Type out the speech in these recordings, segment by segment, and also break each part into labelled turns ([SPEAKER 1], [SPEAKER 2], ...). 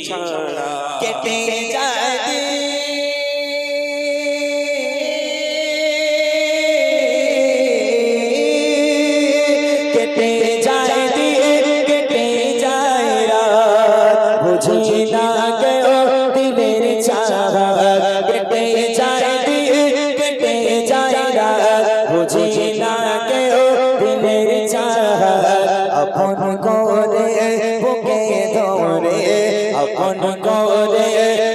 [SPEAKER 1] ছাড়া
[SPEAKER 2] কেটে যায় কেটে যায় দিয়ে কেটে যায় রাত বুঝি না গো দিলের চারা কেটে যায় দিয়ে কেটে যায় রাত বুঝি না গো দিলের চারা আপন করে বুকে ধরে আপন করে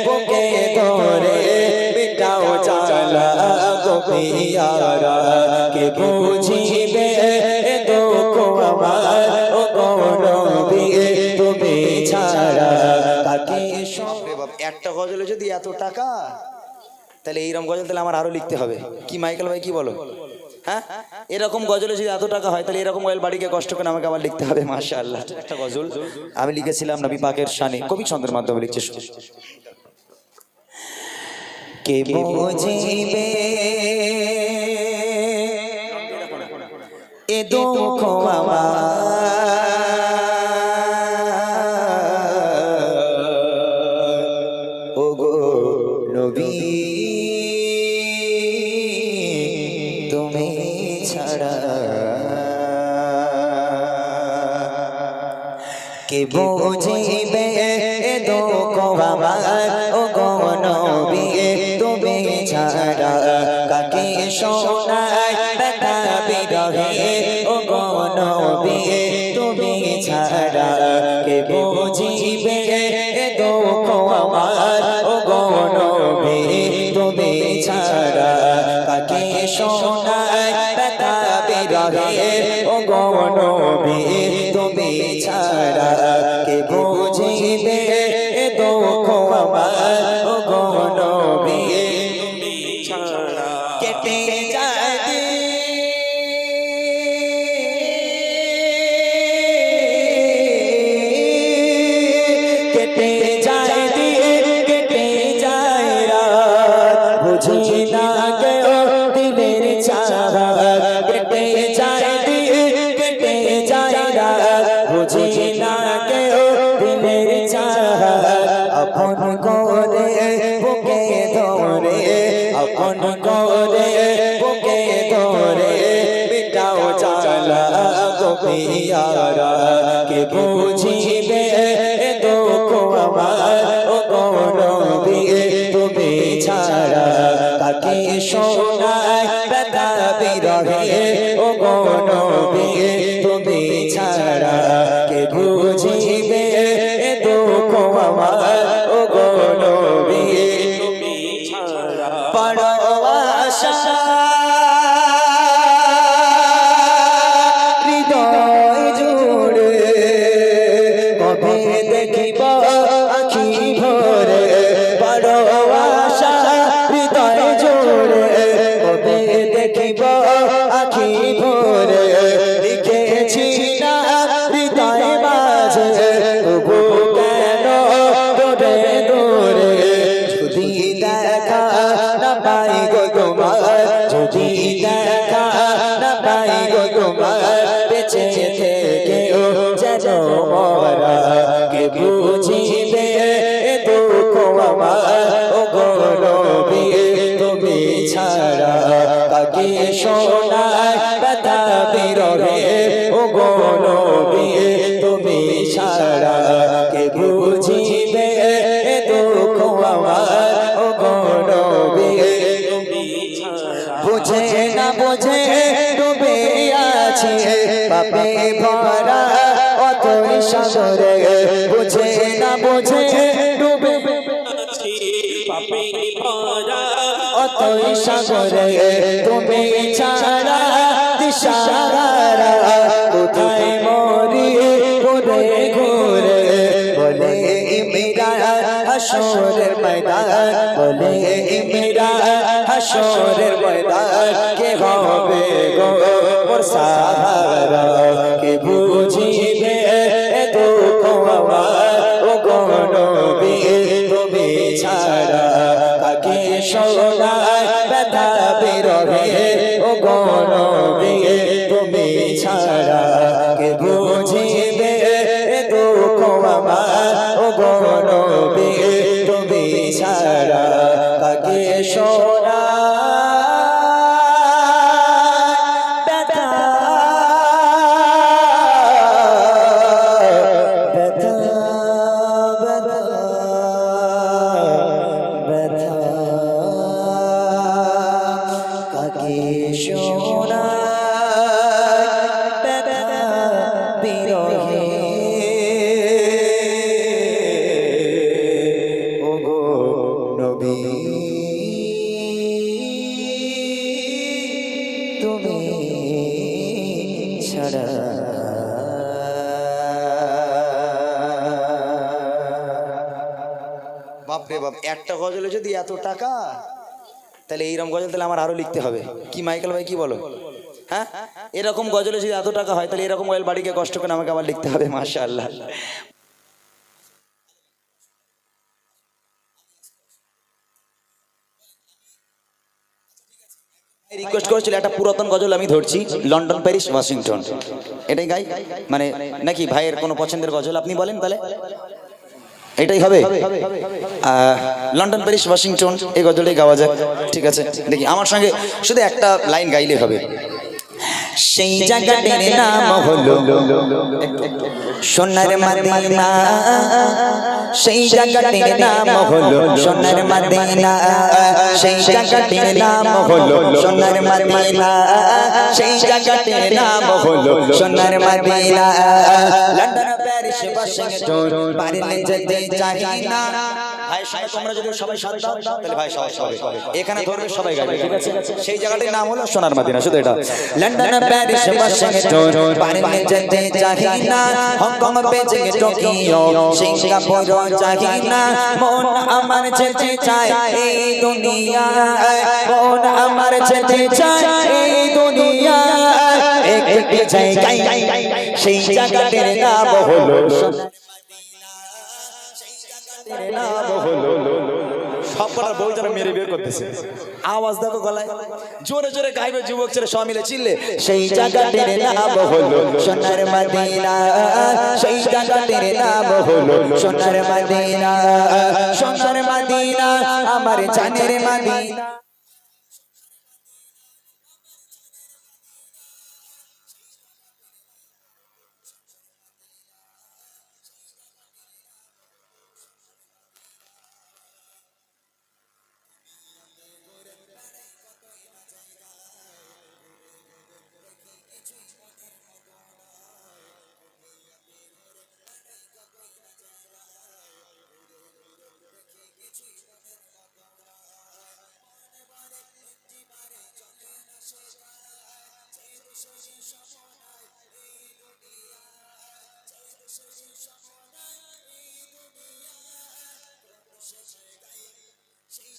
[SPEAKER 2] বুকে ধরে মিটাও জ্বালা গো পিয়ারা কে বুঝিবে দুঃখ আমার ও গো নবী তুমি ছাড়া কাকে একটা গজলে যদি এত টাকা তাহলে এইরকম গজল তাহলে আমার আরো লিখতে হবে কি মাইকেল ভাই কি বলো হ্যাঁ এরকম গজলে যদি এত টাকা হয় তাহলে এরকম গজল বাড়িকে কষ্ট করে আমাকে আবার লিখতে হবে মাশাআল্লাহ একটা গজল আমি লিখেছিলাম নবী পাকের শানে কবি ছন্দের মাধ্যমে লিখছি কে বুঝিবে এ দুঃখ আমার ও গো নবী তুমি ছাড়া কে বুঝিবে এ দুঃখ আমার ও গো নবী তুমি ছাড়া কাকে শোনায় ব্যথা বিরহে ও গো নবী তুমি ছাড়া কে বুঝিবে এ দুঃখ আমার ও গো নবী তুমি ছাড়া কাকে শোনায় ব্যথা বিরহে ও গো নবী তুমি ছাড়া কে বুঝিবে এ দুঃখ আমার ও গো নবী
[SPEAKER 1] তুমি ছাড়া
[SPEAKER 2] কেটে যায় কেটে যায় কেটে যায় রাত বুঝি না গো দিলের চারা কেটে যায় কেটে যায় রাত বুঝি না গো দিলের চারা আপন করে বুকে ধরে আপন করে বুকে ধরে মিটাও জ্বালা গো পিয়ারা কে বুঝিবে দুঃখ আমার ও গো নবী তুমি ছাড়া কাকে শোনায় ব্যথা বিরহে ও গো নবী তুমি ছাড়া কে বুঝিবে দুঃখ আমার ও গো নবী
[SPEAKER 1] তুমি ছাড়া
[SPEAKER 2] বড় আশা হৃদয় জুড়ে কবে দেখিব আখি ভরে বড় আশা হৃদয় জুড়ে কবে দেখিব আখি ভরে লিখেছি না হৃদয় মাঝে তবু কেন দূরে দূরে যদি দেখা না পাই গো তোমার যদি দেখা না পাই গো তোমার বেঁচে থেকেও যেন মরা কে বুঝিবে দুঃখ আমার ও গো নবী তুমি ছাড়া কাকে শোনায় ব্যথা বিরহে ও গো নবী তুমি ছাড়া কে বুঝিবে দুঃখ আমার ও গো নবী
[SPEAKER 1] তুমি ছাড়া
[SPEAKER 2] বুঝে না বুঝে ডুবে আছে পাপে ভরা অতই সাগরে বুঝে না বুঝে ডুবে
[SPEAKER 1] আছি পাপে ভরা
[SPEAKER 2] অতই সাগরে তুমি ছাড়া দিশাহারা কোথায় মরি ঘুরে ঘুরে বলে ইমরান হাসরের ময়দান বলে ইমরান হাসরের ময়দান কে হবে গো মোর সাহারা কে বুঝিবে দুঃখ আমার ও গো নবী তুমি ছাড়া কাকে শোনায় ব্যথা বিরহে ও গো নবী তুমি বাপরে বাপ, একটা গজলে যদি এত টাকা, তাহলে এইরকম গজল তাহলে আমার আরো লিখতে হবে। কি মাইকেল ভাই কি বলো? হ্যাঁ, এরকম গজলে যদি এত টাকা হয়, তাহলে এরকম গজল বাড়িকে কষ্ট করে আমাকে আবার লিখতে হবে। মাশাআল্লাহ। রিকোয়েস্ট করেছিল একটা পুরাতন গজল আমি ধরছি, লন্ডন প্যারিস ওয়াশিংটন, এটাই গাই। মানে নাকি ভাইয়ের কোনো পছন্দের গজল আপনি বলেন তাহলে এটাই হবে। লন্ডন প্যারিস ওয়াশিংটন এই গজলটাই গাওয়া যায়, ঠিক আছে? দেখি আমার সঙ্গে শুধু একটা লাইন গাইলে হবে। সেই জায়গাটার নাম হলো সোনার মদিনা, সেই জায়গাটার নাম হলো সোনার মদিনা, সেই জায়গাটার নাম হলো সোনার মদিনা, সেই জায়গাটার নাম হলো সোনার মদিনা। লন্ডন প্যারিস ওয়াশিংটন পারিলে যেতে চাই না। ভাই সবাই তোমরা যদি সবাই সাথে দাও তাহলে ভাই সবাই সবাই এখানে ধরবে, সবাই গাইবে, ঠিক আছে? সেই জায়গাটার নাম হলো সোনার মদিনা, শুধু এটা। লন্ডন প্যারিস ওয়াশিংটন পারিলে যেতে চাই না, হংকং বেজিং টোকিও সিঙ্গাপুর চাই না, মন আমার যেতে চায় এই দুনিয়ায়, মন আমার যেতে চায় এই দুনিয়ায়, একটি জায়গায় সেই জায়গাটার নাম হলো সোনার সবকটা বউ যারা মেরে বের করতেছে, আওয়াজ দেখো গলায়, জোরে জোরে গাইবে যুবক ছেলে সব মিলে চিল্লে। সেই জায়গাটার নাম হলো সোনার মদিনা, সেই জায়গাটার নাম হলো সোনার মদিনা, সোনার মদিনা আমার জানের মদিনা।